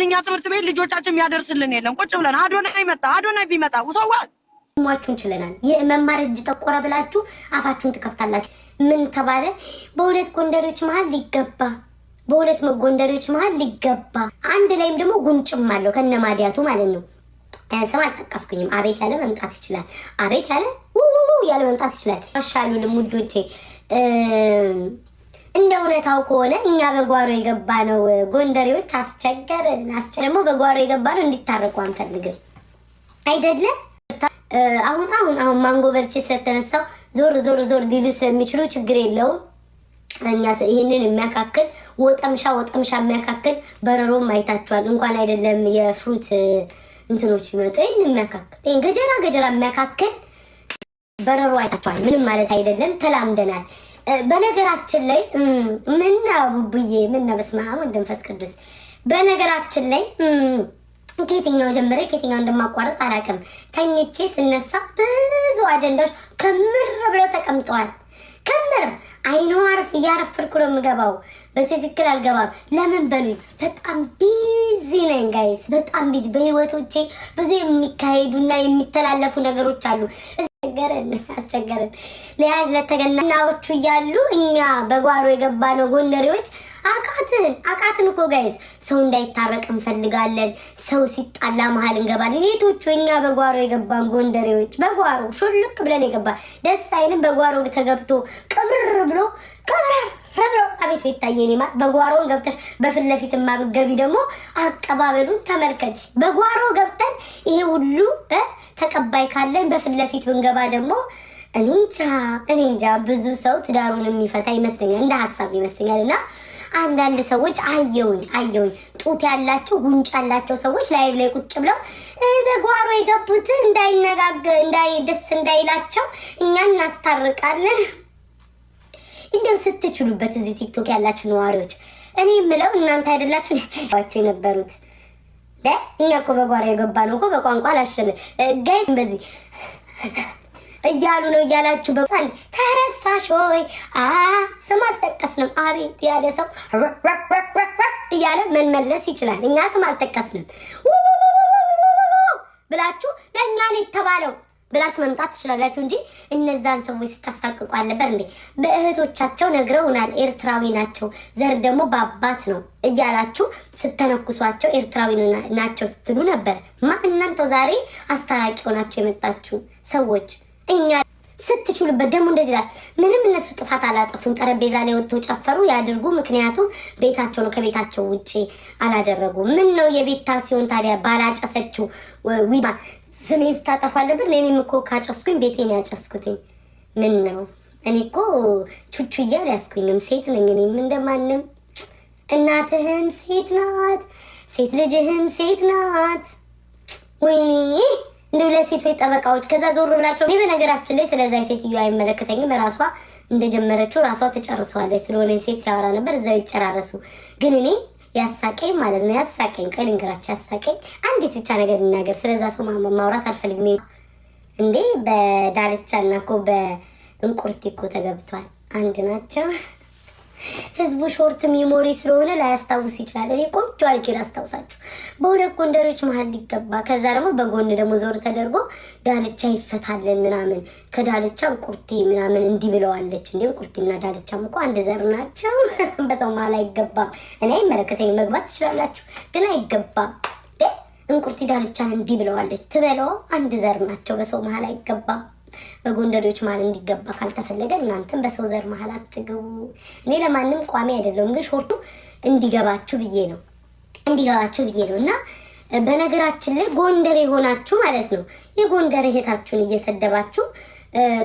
እኛ ትምህርት ቤት ልጆቻችን የሚያደርስልን የለም። ቁጭ ብለን አዶናይ ቢመጣ ውሰዋል ሟቹን ችለናል። የመማር እጅ ጠቆረ ብላችሁ አፋችሁን ትከፍታላችሁ። ምን ተባለ? በሁለት ጎንደሬዎች መሀል ሊገባ በሁለት ጎንደሬዎች መሀል ሊገባ አንድ ላይም ደግሞ ጉንጭም አለው ከነማዲያቱ ማለት ነው። ስም አልጠቀስኩኝም። አቤት ያለ መምጣት ይችላል። አቤት ያለ ያለ መምጣት ይችላል። አሻሉ ልሙዶቼ እንደ እውነታው ከሆነ እኛ በጓሮ የገባ ነው ጎንደሬዎች አስቸገርን። ደግሞ በጓሮ የገባ ነው እንዲታረቁ አንፈልግም አይደለም። አሁን ማንጎ በርቼ ስለተነሳው ዞር ሊሉ ስለሚችሉ ችግር የለውም። እኛ ይሄንን የሚያካክል ወጠምሻ የሚያካክል በረሮም አይታችኋል። እንኳን አይደለም የፍሩት እንትኖች ቢመጡ ይሄን የሚያካክል ይሄን ገጀራ የሚያካክል በረሮ አይታችኋል። ምንም ማለት አይደለም፣ ተላምደናል። በነገራችን ላይ ምነው በስመ አብ ወወልድ ወመንፈስ ቅዱስ። በነገራችን ላይ ከየትኛው ጀምሬ ከየትኛው እንደማቋረጥ አላውቅም። ተኝቼ ስነሳ ብዙ አጀንዳዎች ከምር ብለው ተቀምጠዋል። ከምር አይኖ እያረፍኩ ነው የምገባው። በትክክል አልገባም። ለምን በሉኝ፣ በጣም ቢዚ ነኝ ጋይስ፣ በጣም ቢዚ። በህይወቶቼ ብዙ የሚካሄዱና የሚተላለፉ ነገሮች አሉ። አስቸገረን ለያዥ ለተገናናዎቹ እያሉ እኛ በጓሮ የገባ ነው ጎንደሬዎች አቃትን እኮ ጋይስ። ሰው እንዳይታረቅ እንፈልጋለን። ሰው ሲጣላ መሀል እንገባለን። የቶቹ እኛ በጓሮ የገባን ጎንደሬዎች በጓሮ ሹልክ ብለን የገባን ደስ አይልም። በጓሮ ተገብቶ ቅብር ብሎ አቤት ይታየኝ ማለት በጓሮን ገብተሽ በፊት ለፊት ማብገቢ ደግሞ አቀባበሉን ተመልከች። በጓሮ ገብተን ይሄ ሁሉ ተቀባይ ካለን በፊት ለፊት ብንገባ ደግሞ እኔ እንጃ ብዙ ሰው ትዳሩን የሚፈታ ይመስለኛል፣ እንደ ሀሳብ ይመስለኛል። እና አንዳንድ ሰዎች አየውኝ ጡት ያላቸው ጉንጭ ያላቸው ሰዎች ላይቭ ላይ ቁጭ ብለው በጓሮ የገቡት ደስ እንዳይላቸው እኛ እናስታርቃለን። እንደው ስትችሉበት እዚህ ቲክቶክ ያላችሁ ነዋሪዎች እኔ የምለው እናንተ አይደላችሁ የነበሩት እኛ እኮ በጓሮ የገባ ነው እኮ በቋንቋ አላሸነ ጋይስ በዚህ እያሉ ነው እያላችሁ በሳን ተረሳሽ ወይ ስም አልጠቀስንም። አቤት ያለ ሰው እያለ መመለስ ይችላል። እኛ ስም አልጠቀስንም ብላችሁ ለእኛ ነው የተባለው ብላችሁ መምጣት ትችላላችሁ እንጂ እነዛን ሰዎች ስታሳቅቁ አልነበር እንዴ? በእህቶቻቸው ነግረውናል፣ ኤርትራዊ ናቸው፣ ዘር ደግሞ በአባት ነው እያላችሁ ስተነኩሷቸው ኤርትራዊ ናቸው ስትሉ ነበር። እናንተው ዛሬ አስታራቂ ሆናችሁ የመጣችሁ ሰዎች እኛ ስትችሉበት ደግሞ እንደዚህ ይላል። ምንም እነሱ ጥፋት አላጠፉም። ጠረጴዛ ላይ ወጥተው ጨፈሩ ያድርጉ፣ ምክንያቱም ቤታቸው ነው፣ ከቤታቸው ውጪ አላደረጉም። ምን ነው የቤታ ሲሆን ታዲያ ባላጨሰችው ዊባ ስሜን ስታጠፋ አለብን። እኔም እኮ ካጨስኩኝ ቤቴን ያጨስኩትኝ ምን ነው? እኔ እኮ ቹቹ እያል ያስኩኝም ሴት ነኝ። እኔም እንደማንም እናትህም ሴት ናት፣ ሴት ልጅህም ሴት ናት። ወይኔ እንደው ለሴቶች ጠበቃዎች ከዛ ዞር ብላቸው። እኔ በነገራችን ላይ ስለዛ ሴትዮ አይመለከተኝም። ራሷ እንደጀመረችው ራሷ ተጨርሰዋለች። ስለሆነ ሴት ሲያወራ ነበር እዛው ይጨራረሱ። ግን እኔ ያሳቀኝ ማለት ነው ያሳቀኝ ቀልንግራችሁ ያሳቀኝ አንዲት ብቻ ነገር ልናገር። ስለዛ ሰው ማውራት አልፈልግም እንዴ። በዳልቻና እኮ በእንቁርቲ እኮ ተገብቷል። አንድ ናቸው። ህዝቡ ሾርት ሜሞሪ ስለሆነ ላያስታውስ ይችላል። እኔ ቆንጆ አልኬ ላስታውሳችሁ። በሁለት ጎንደሮች መሀል ሊገባ ከዛ ደግሞ በጎን ደግሞ ዞር ተደርጎ ዳልቻ ይፈታለን ምናምን ከዳልቻ እንቁርቲ ምናምን እንዲህ ብለዋለች። እንዴ እንቁርቲና ዳልቻም እኮ አንድ ዘር ናቸው። በሰው መሀል አይገባም። እኔ አይመለከተኝም። መግባት ትችላላችሁ ግን አይገባም። እንቁርቲ ዳልቻን እንዲህ ብለዋለች ትበለው፣ አንድ ዘር ናቸው። በሰው መሀል አይገባም። በጎንደሬዎች መሀል እንዲገባ ካልተፈለገ እናንተም በሰው ዘር መሀል አትገቡ። እኔ ለማንም ቋሚ አይደለሁም፣ ግን ሾርቱ እንዲገባችሁ ብዬ ነው እና በነገራችን ላይ ጎንደሬ የሆናችሁ ማለት ነው የጎንደር እህታችሁን እየሰደባችሁ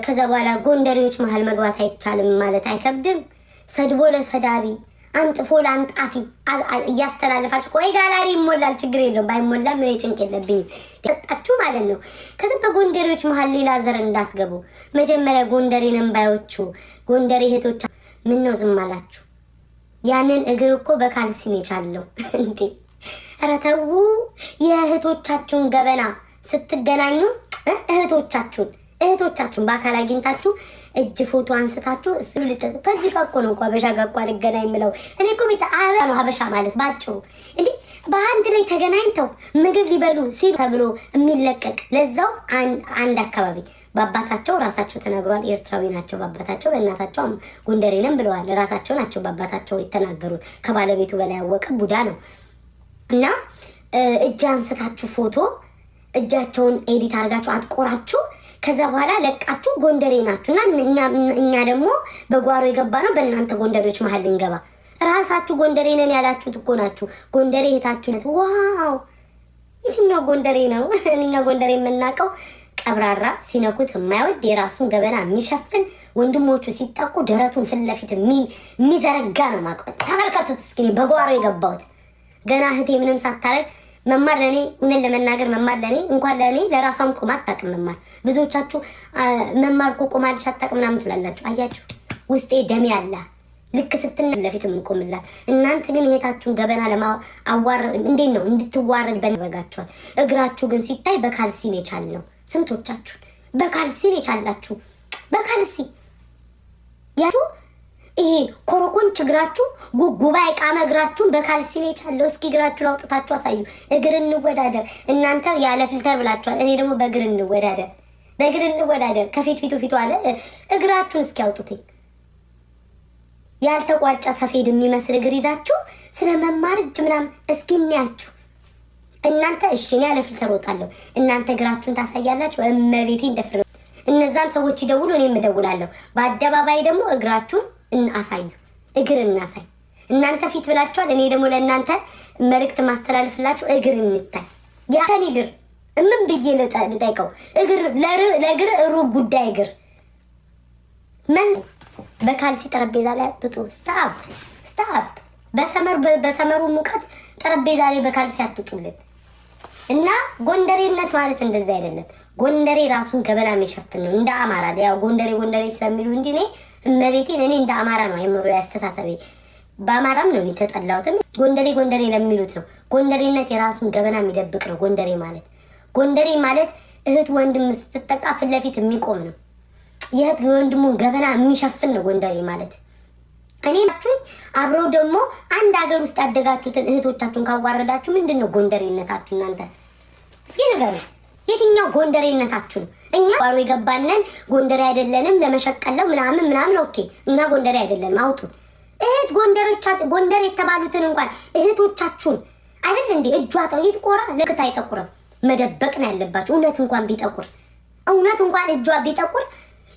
ከዛ በኋላ ጎንደሬዎች መሀል መግባት አይቻልም ማለት አይከብድም። ሰድቦ ለሰዳቢ አንጥፎ ለአንጣፊ እያስተላለፋችሁ ቆይ ጋላሪ ይሞላል፣ ችግር የለውም። ባይሞላ ምን ጭንቅ የለብኝም ሰጣችሁ ማለት ነው። ከዛ በጎንደሬዎች መሀል ሌላ ዘር እንዳትገቡ። መጀመሪያ ጎንደሬ ነንባዮቹ ጎንደሬ እህቶች ምን ነው ዝም አላችሁ? ያንን እግር እኮ በካልሲን የቻለው እንዴ! ኧረ ተው። የእህቶቻችሁን ገበና ስትገናኙ እህቶቻችሁን በአካል አግኝታችሁ እጅ ፎቶ አንስታችሁ ከዚህ ጋር እኮ ነው እኮ ሀበሻ ጋር እኮ አልገናኝ የምለው እኔ እኮ ቤት ነው ሀበሻ ማለት ባጭሩ። እንዴ በአንድ ላይ ተገናኝተው ምግብ ሊበሉ ሲሉ ተብሎ የሚለቀቅ ለዛው አንድ አካባቢ በአባታቸው ራሳቸው ተናግሯል። ኤርትራዊ ናቸው በአባታቸው፣ በእናታቸው ጎንደሬ ነን ብለዋል። ራሳቸው ናቸው በአባታቸው የተናገሩት። ከባለቤቱ በላይ ያወቀ ቡዳ ነው። እና እጅ አንስታችሁ ፎቶ እጃቸውን ኤዲት አድርጋችሁ አጥቆራችሁ ከዛ በኋላ ለቃችሁ ጎንደሬ ናችሁ እና እኛ ደግሞ በጓሮ የገባ ነው በእናንተ ጎንደሬዎች መሀል ልንገባ። ራሳችሁ ጎንደሬ ነን ያላችሁት እኮ ናችሁ። ጎንደሬ እህታችሁ ነት። ዋው የትኛው ጎንደሬ ነው? እኛ ጎንደሬ የምናውቀው ቀብራራ፣ ሲነኩት የማይወድ የራሱን ገበና የሚሸፍን ወንድሞቹ ሲጠቁ ደረቱን ፊት ለፊት የሚዘረጋ ነው ማቀው። ተመልከቱት እስኪ በጓሮ የገባሁት ገና እህቴ ምንም ሳታረግ መማር ለኔ እውነት ለመናገር መማር ለኔ እንኳን ለኔ ለራሷም ቆማ አታውቅም። መማር ብዙዎቻችሁ መማር እኮ ቆማልሽ አታውቅም ምናምን ትላላችሁ። አያችሁ ውስጤ ደም ያለ ልክ ስትነ ለፊት የምንቆምላት እናንተ ግን እህታችሁን ገበና ለማዋረድ እንዴት ነው እንድትዋረድ በነረጋችኋል። እግራችሁ ግን ሲታይ በካልሲ ነው የቻለው። ስንቶቻችሁ በካልሲ ነው የቻላችሁ? በካልሲ ያችሁ ይሄ ኮረኮንች እግራችሁ ጉጉባ የቃመ እግራችሁን በካልሲ ነው የቻለው። እስኪ እግራችሁን አውጥታችሁ አሳዩ። እግር እንወዳደር። እናንተ ያለ ፊልተር ብላችኋል። እኔ ደግሞ በእግር እንወዳደር፣ በእግር እንወዳደር። ከፊት ፊቱ አለ። እግራችሁን እስኪ አውጡትኝ። ያልተቋጨ ሰፌድ የሚመስል እግር ይዛችሁ ስለ መማር እጅ ምናምን እስኪ እናያችሁ። እናንተ እሺ እኔ ያለ ፊልተር ወጣለሁ፣ እናንተ እግራችሁን ታሳያላችሁ። እመቤቴ እንደፍረ እነዛን ሰዎች ይደውሉ፣ እኔም እደውላለሁ። በአደባባይ ደግሞ እግራችሁን አሳዩ። እግር እናሳይ። እናንተ ፊት ብላችኋል። እኔ ደግሞ ለእናንተ መልእክት ማስተላለፍላችሁ እግር እንታይ። ያተን እግር ምን ብዬ ልጠይቀው? እግር ለእግር ሩብ ጉዳይ እግር ምን በካልሲ ጠረጴዛ ላይ አትጡ። ስታፕ በሰመሩ ሙቀት ጠረጴዛ ላይ በካልሲ አትጡልን። እና ጎንደሬነት ማለት እንደዚህ አይደለም። ጎንደሬ ራሱን ገበና የሚሸፍን ነው። እንደ አማራ ያው ጎንደሬ ስለሚሉ እንጂ እኔ እመቤቴን እኔ እንደ አማራ ነው አይምሮ ያስተሳሰቤ። በአማራም ነው የተጠላሁትም። ጎንደሬ ለሚሉት ነው። ጎንደሬነት የራሱን ገበና የሚደብቅ ነው። ጎንደሬ ማለት እህት ወንድም ስትጠቃ ፊት ለፊት የሚቆም ነው። የእህት ወንድሙን ገበና የሚሸፍን ነው ጎንደሬ ማለት። እኔ ናችሁኝ አብረው ደግሞ አንድ ሀገር ውስጥ ያደጋችሁትን እህቶቻችሁን ካዋረዳችሁ ምንድን ነው ጎንደሬነታችሁ? እናንተ እስኪ ንገሩ። የትኛው ጎንደሬነታችሁ ነው? እኛ ባሮ የገባነን ጎንደሬ አይደለንም ለመሸቀለው ምናምን ኦኬ፣ እኛ ጎንደሬ አይደለንም አውጡ። እህት ጎንደር የተባሉትን እንኳን እህቶቻችሁን አይደል እንዴ እጇ ይጥቆራ ለክታ አይጠቁርም። መደበቅ ነው ያለባችሁ። እውነት እንኳን እጇ ቢጠቁር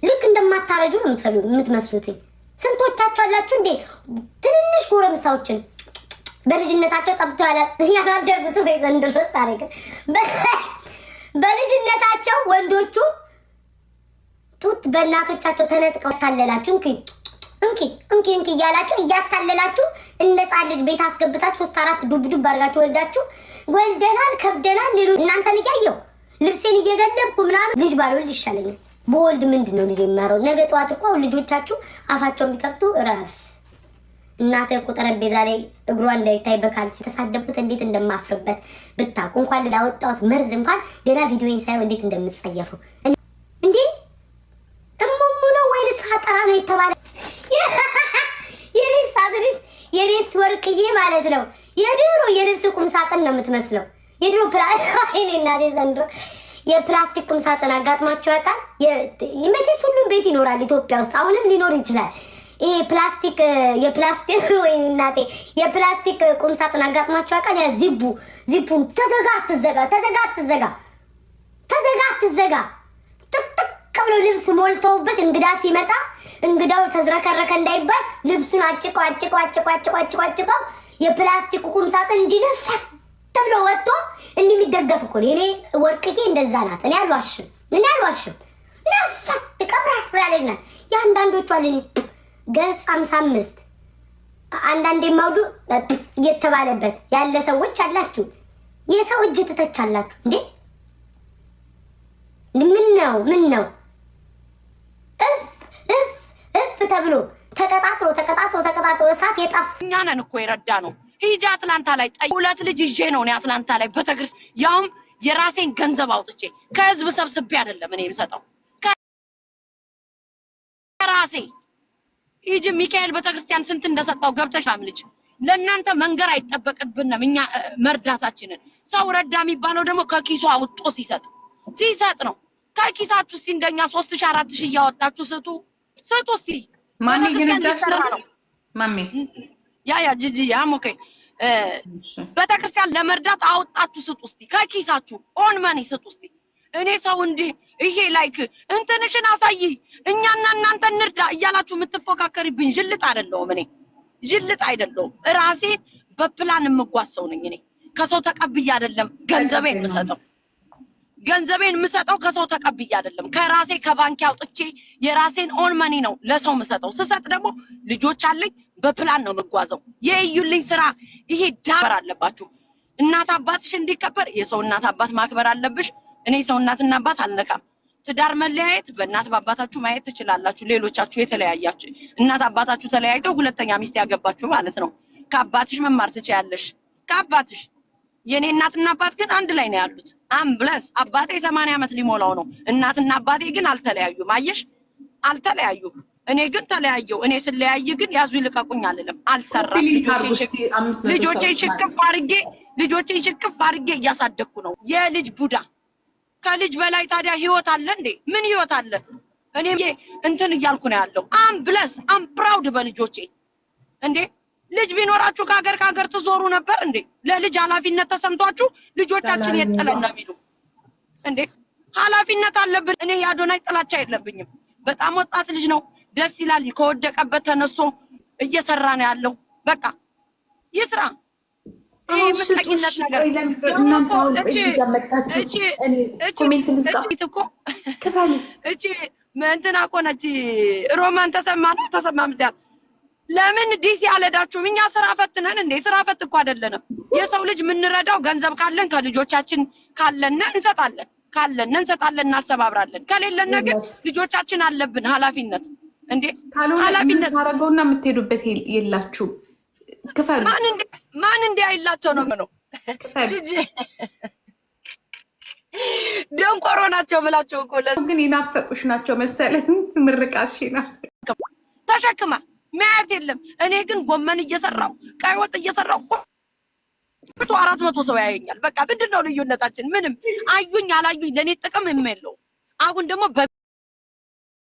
ልክ እንደማታረጁ ነው የምትመስሉት። ስንቶቻችሁ አላችሁ እንዴ ትንንሽ ጎረምሳዎችን በልጅነታቸው ጠብቶ ያላደጉት ወይ ዘንድሮ ሳረገ በልጅነታቸው ወንዶቹ ጡት በእናቶቻቸው ተነጥቀው ታለላችሁ እንኪ እያላችሁ እያታለላችሁ እንደ ጻል ልጅ ቤት አስገብታችሁ 3-4 ዱብ አድርጋችሁ ወልደናል ከብደናል ሊሉ እናንተን እያየው ልብሴን እየገለብኩ ምናምን ልጅ ባልወልድ ይሻለኛል። በወልድ ምንድን ነው ልጅ የሚያረው? ነገ ጠዋት እኮ ልጆቻችሁ አፋቸውን ቢከፍቱ እረፍ። እናቴ እኮ ጠረጴዛ ላይ እግሯ እንዳይታይ በካልሲ ተሳደብኩት እንዴት እንደማፍርበት ብታውቁ። እንኳን ላወጣሁት መርዝ እንኳን ገና ቪዲዮን ሳይሆን እንዴት እንደምትጸየፈው እንዴ! እሙሙ ነው ወይንስ ሀጠራ ነው የተባለ? የኔስ ወርቅዬ ማለት ነው። የድሮ የልብስ ቁም ሳጥን ነው የምትመስለው። የድሮ ዘንድሮ የፕላስቲክ ቁም ሳጥን አጋጥሟቸው ያውቃል? መቼስ ሁሉም ቤት ይኖራል ኢትዮጵያ ውስጥ፣ አሁንም ሊኖር ይችላል። ይሄ የፕላስቲክ ወይ እናቴ የፕላስቲክ ቁም ሳጥን አጋጥሟቸው ያውቃል? ያ ዚፑን ተዘጋ ጥቅጥቅ ብሎ ልብስ ሞልተውበት እንግዳ ሲመጣ እንግዳው ተዝረከረከ እንዳይባል ልብሱን አጭቀው የፕላስቲክ ቁም ሳጥን እንዲነሳ ተብሎ ወጥቶ እንደሚደገፍ እኮ ነው። እኔ ወርቅዬ እንደዛ ናት። እኔ አልዋሽም። ነፍሳት ተቀብራለች ናት። የአንዳንዶቹ አለኝ ገጽ 55 አንዳንዴ ማውዱ እየተባለበት ያለ ሰዎች አላችሁ። የሰው እጅ ትተቻላችሁ እንዴ? ምን ነው እፍ ተብሎ ተቀጣጥሮ እሳት የጠፋኛ ነን እኮ የረዳ ነው። ሂጂ አትላንታ ላይ 2 ልጅ ይዤ ነው እኔ አትላንታ ላይ ቤተክርስቲያን ያውም የራሴን ገንዘብ አውጥቼ ከህዝብ ሰብስቤ አይደለም እኔ የምሰጠው ከራሴ። ሂጂ ሚካኤል ቤተክርስቲያን ስንት እንደሰጠው ገብተሽ አምልጭ። ለእናንተ መንገር አይጠበቅብንም እኛ መርዳታችንን። ሰው ረዳ የሚባለው ደግሞ ከኪሱ አውጥቶ ሲሰጥ ነው። ከኪሳችሁ እስቲ እንደኛ 3000 4000 እያወጣችሁ ስጡ እስቲ። ማን እየነዳሽ ነው? ማሜ ያ ጂጂ ኦኬ። ቤተክርስቲያን ለመርዳት አውጣችሁ ስጡ እስቲ፣ ከኪሳችሁ ኦን ማኒ ስጡ እስቲ። እኔ ሰው እንዴ ይሄ ላይክ እንትንሽን አሳይ እኛና እናንተ እንርዳ እያላችሁ የምትፎካከሪብኝ ጅልጥ አይደለሁም። እኔ ጅልጥ አይደለሁም። ራሴን በፕላን የምጓሰው ነኝ። እኔ ከሰው ተቀብዬ አይደለም ገንዘቤን የምሰጠው ከሰው ተቀብዬ አይደለም። ከራሴ ከባንክ አውጥቼ የራሴን ኦን ማኒ ነው ለሰው የምሰጠው። ስሰጥ ደግሞ ልጆች አለኝ፣ በፕላን ነው የምጓዘው። የእዩልኝ ስራ ይሄ ዳበር አለባችሁ። እናት አባትሽ እንዲከበር የሰው እናት አባት ማክበር አለብሽ። እኔ ሰው እናትና አባት አልነካም። ትዳር መለያየት በእናት በአባታችሁ ማየት ትችላላችሁ። ሌሎቻችሁ የተለያያችሁ እናት አባታችሁ ተለያይተው ሁለተኛ ሚስት ያገባችሁ ማለት ነው። ከአባትሽ መማር ትችያለሽ። ከአባትሽ የኔ እናትና አባት ግን አንድ ላይ ነው ያሉት። ብለስ አባቴ 80 ዓመት ሊሞላው ነው። እናትና አባቴ ግን አልተለያዩም። አየሽ፣ አልተለያዩም። እኔ ግን ተለያየው። እኔ ስለያይ ግን ያዙ ይልቀቁኝ አልልም። አልሰራም። ልጆቼን ሽቅፍ አድርጌ እያሳደግኩ ነው። የልጅ ቡዳ ከልጅ በላይ ታዲያ ህይወት አለ እንዴ? ምን ህይወት አለ? እኔ እንትን እያልኩ ነው ያለው። ብለስ ፕራውድ በልጆቼ እንዴ። ልጅ ቢኖራችሁ ከሀገር ትዞሩ ነበር እንዴ? ለልጅ ኃላፊነት ተሰምቷችሁ ልጆቻችን የጥለን ነው የሚሉ እንዴ? ኃላፊነት አለብን። እኔ የአዶናይ ጥላቻ የለብኝም። በጣም ወጣት ልጅ ነው፣ ደስ ይላል። ከወደቀበት ተነስቶ እየሰራ ነው ያለው። በቃ ይስራ። ይሄ ምትቀኝነት ነገር እቺ እንትና እኮ ነች ሮማን ተሰማ ለምን ዲሲ አልሄዳችሁም? እኛ ስራ ፈትነን እንዴ? ስራ ፈት እኮ አይደለንም። የሰው ልጅ የምንረዳው ገንዘብ ካለን ከልጆቻችን ካለን እንሰጣለን፣ እናሰባብራለን። ከሌለን ግን ልጆቻችን አለብን ኃላፊነት እንዴ። ኃላፊነት ታረገውና የምትሄዱበት የላችሁም። ክፈሉ። ማን እንደ አይላቸው ነው ጂጂ ደንቆሮ ናቸው ብላቸው እኮ ግን ይናፈቁሽ ናቸው መሰለኝ። ምርቃትሽ ተሸክማ ማያት የለም። እኔ ግን ጎመን እየሰራው ቀይ ወጥ እየሰራው 400 ሰው ያየኛል። በቃ ምንድነው ልዩነታችን? ምንም አዩኝ አላዩኝ ለኔ ጥቅም የለው። አሁን ደግሞ